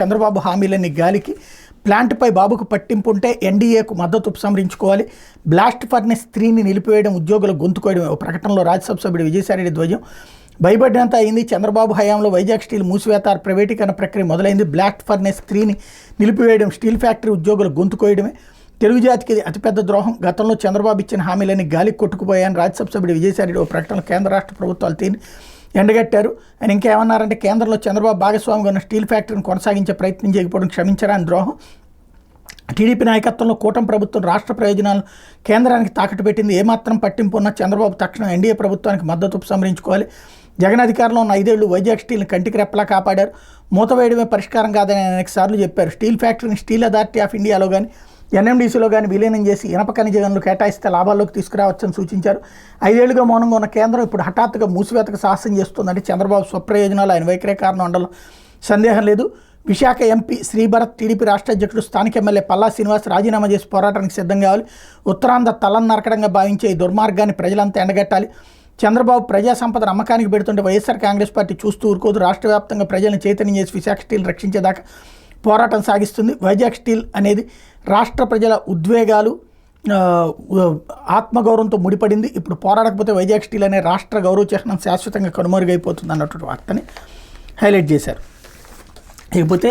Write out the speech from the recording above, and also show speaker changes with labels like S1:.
S1: చంద్రబాబు హామీలన్నీ గాలికి. ప్లాంట్పై బాబుకు పట్టింపు ఉంటే ఎన్డీఏకు మద్దతు ఉపసంహరించుకోవాలి. బ్లాస్ట్ ఫర్నెస్ 3ని నిలిపివేయడం, ఉద్యోగుల గొంతుకోయడం. ఓ ప్రకటనలో రాజ్యసభ సభ్యుడు విజయసాయిరెడ్డి ధ్వజం. భయపడినంత అయింది. చంద్రబాబు హయాంలో వైజాగ్ స్టీల్ మూసివేత ప్రైవేటీకరణ ప్రక్రియ మొదలైంది. బ్లాస్ట్ ఫర్నెస్ 3ని నిలిపివేయడం, స్టీల్ ఫ్యాక్టరీ ఉద్యోగుల గొంతుకోయడమే తెలుగు జాతికి అతిపెద్ద ద్రోహం. గతంలో చంద్రబాబు ఇచ్చిన హామీలన్నీ గాలికి కొట్టుకుపోయాయని రాజ్యసభ సభ్యుడు విజయసాయిరెడ్డి ఓ ప్రకటనలో కేంద్ర రాష్ట్ర ప్రభుత్వాలు ఎండగట్టారు. ఆయన ఇంకేమన్నారంటే, కేంద్రంలో చంద్రబాబు భాగస్వామిగా ఉన్న స్టీల్ ఫ్యాక్టరీని కొనసాగించే ప్రయత్నం చేయకపోవడం క్షమించరాని ద్రోహం. టీడీపీ నాయకత్వంలో కూటమి ప్రభుత్వం రాష్ట్ర ప్రయోజనాలను కేంద్రానికి తాకట్టు పెట్టింది. ఏమాత్రం పట్టింపు ఉన్న చంద్రబాబు తక్షణం ఎన్డీఏ ప్రభుత్వానికి మద్దతు ఉపసంహరించుకోవాలి. జగన్ అధికారంలో ఉన్న 5 ఏళ్లు వైజాగ్ స్టీల్ని కంటికి రెప్పలా కాపాడారు. మూతవేయడమే పరిష్కారం కాదని అనేక సార్లు చెప్పారు. స్టీల్ ఫ్యాక్టరీని స్టీల్ అథారిటీ ఆఫ్ ఇండియాలో కానీ ఎన్ఎండీసీలో కానీ విలీనం చేసి ఇనప ఖనిజ గనులు కేటాయిస్తే లాభాల్లోకి తీసుకురావచ్చని సూచించారు. 5 ఏళ్లుగా మౌనంగా ఉన్న కేంద్రం ఇప్పుడు హఠాత్తుగా మూసివేతకు సాహసం చేస్తుందంటే చంద్రబాబు స్వప్రయోజనాలు, ఆయన వైఖరే కారణం అనడంలో సందేహం లేదు. విశాఖ ఎంపీ శ్రీభరత్, టీడీపీ రాష్ట్ర అధ్యక్షుడు, స్థానిక ఎమ్మెల్యే పల్లా శ్రీనివాస్ రాజీనామా చేసి పోరాటానికి సిద్ధం కావాలి. ఉత్తరాంధ్ర తలను నరకడంగా భావించే ఈ దుర్మార్గాన్ని ప్రజలంతా ఎండగట్టాలి. చంద్రబాబు ప్రజా సంపదను అమ్మకానికి పెడుతుంటే వైఎస్ఆర్ కాంగ్రెస్ పార్టీ చూస్తూ ఊరుకోదు. రాష్ట్ర వ్యాప్తంగా ప్రజలను చైతన్యం చేసి విశాఖ స్టీల్ రక్షించేదాకా పోరాటం సాగిస్తుంది. వైజాగ్ స్టీల్ అనేది రాష్ట్ర ప్రజల ఉద్వేగాలు, ఆత్మగౌరవంతో ముడిపడింది. ఇప్పుడు పోరాడకపోతే వైజాగ్ స్టీల్ అనే రాష్ట్ర గౌరవ చిహ్నం శాశ్వతంగా కనుమరుగైపోతుంది అన్నటువంటి వార్తని హైలైట్ చేశారు. ఇకపోతే